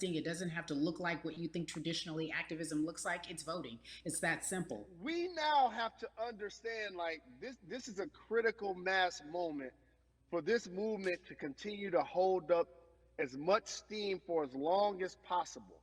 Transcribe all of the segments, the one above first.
It doesn't have to look like what you think traditionally activism looks like. It's voting. It's that simple. We now have to understand like this is a critical mass moment for this movement to continue to hold up as much steam for as long as possible.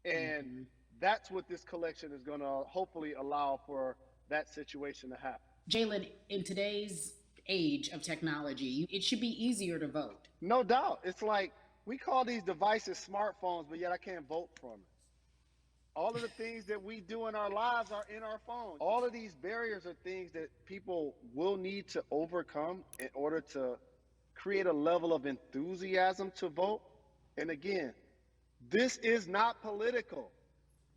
And Mm-hmm. that's what this collection is going to hopefully allow for that situation to happen. Jalen, in today's age of technology, it should be easier to vote. No doubt. It's like we call these devices smartphones, but yet I can't vote from it. All of the things that we do in our lives are in our phones. All of these barriers are things that people will need to overcome in order to create a level of enthusiasm to vote. And again, this is not political.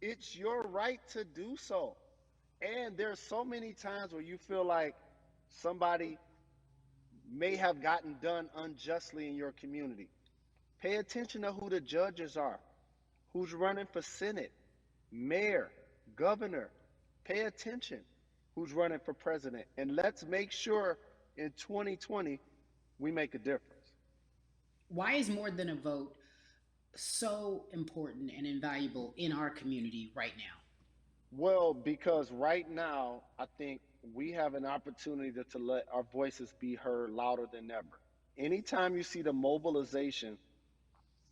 It's your right to do so. And there's so many times where you feel like somebody may have gotten done unjustly in your community. Pay attention to who the judges are, who's running for Senate, mayor, governor. Pay attention who's running for president. And let's make sure in 2020 we make a difference. Why is more than a vote so important and invaluable in our community right now? Well, because right now, I think we have an opportunity to let our voices be heard louder than ever. Anytime you see the mobilization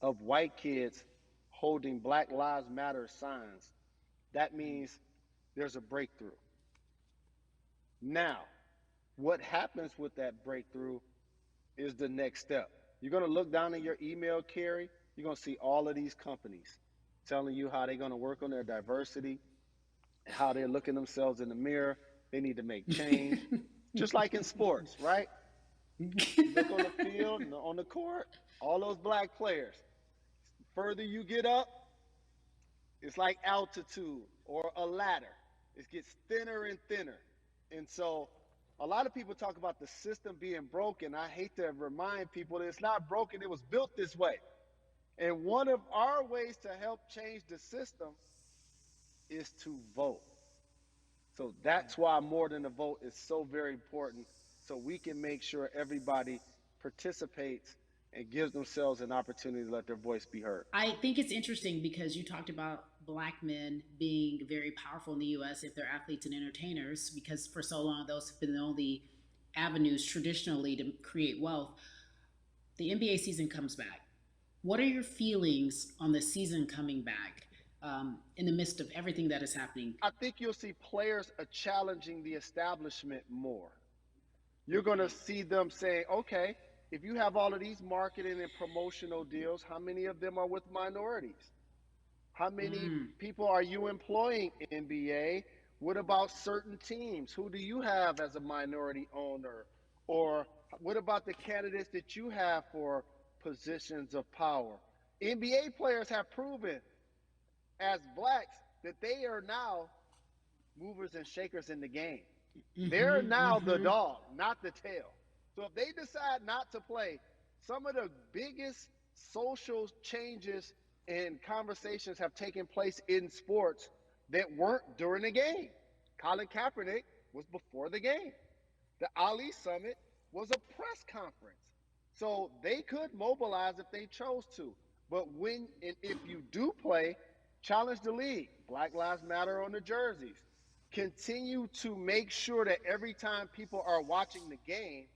of white kids holding Black Lives Matter signs, that means there's a breakthrough. Now, what happens with that breakthrough is the next step. You're going to look down in your email, Carrie. You're going to see all of these companies telling you how they're going to work on their diversity, how they're looking themselves in the mirror. They need to make change, just like in sports, right? You look on the field and on the court, all those black players. The further you get up, it's like altitude or a ladder. It gets thinner and thinner. And so a lot of people talk about the system being broken. I hate to remind people that it's not broken, it was built this way. And one of our ways to help change the system is to vote. So that's why more than a vote is so very important. So we can make sure everybody participates and gives themselves an opportunity to let their voice be heard. I think it's interesting because you talked about black men being very powerful in the US if they're athletes and entertainers, because for so long those have been the only avenues traditionally to create wealth. The NBA season comes back. What are your feelings on the season coming back in the midst of everything that is happening? I think you'll see players challenging the establishment more. You're going to see them saying, okay, if you have all of these marketing and promotional deals, how many of them are with minorities? How many Mm. people are you employing in NBA? What about certain teams? Who do you have as a minority owner? Or what about the candidates that you have for positions of power? NBA players have proven as blacks that they are now movers and shakers in the game. They're Mm-hmm, now the mm-hmm. dog, not the tail. So if they decide not to play, some of the biggest social changes and conversations have taken place in sports that weren't during the game. Colin Kaepernick was before the game. The Ali Summit was a press conference. So they could mobilize if they chose to. But when and if you do play, challenge the league. Black Lives Matter on the jerseys. Continue to make sure that every time people are watching the game,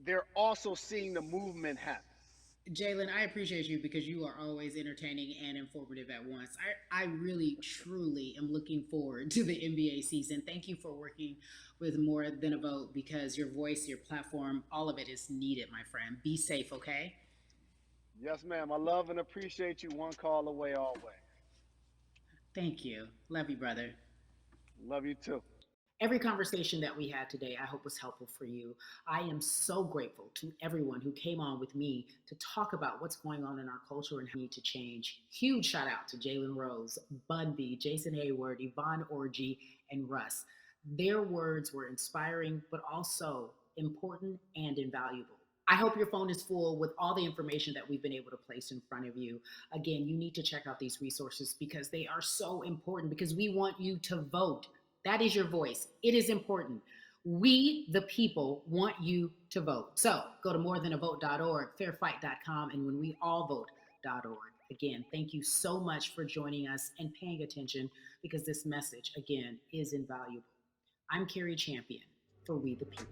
they're also seeing the movement happen. Jalen, I appreciate you because you are always entertaining and informative at once. I really, truly am looking forward to the NBA season. Thank you for working with More Than a Vote because your voice, your platform, all of it is needed, my friend. Be safe, okay? Yes, ma'am. I love and appreciate you. One call away always. Thank you. Love you, brother. Love you too. Every conversation that we had today, I hope was helpful for you. I am so grateful to everyone who came on with me to talk about what's going on in our culture and how we need to change. Huge shout out to Jalen Rose, Bud B, Jason Hayward, Yvonne Orgy, and Russ. Their words were inspiring, but also important and invaluable. I hope your phone is full with all the information that we've been able to place in front of you. Again, you need to check out these resources because they are so important because we want you to vote. That is your voice. It is important. We, the people, want you to vote. So go to morethanavote.org, fairfight.com, and when we all vote, urywek.org. Again, thank you so much for joining us and paying attention, because this message, again, is invaluable. I'm Carrie Champion for We the People.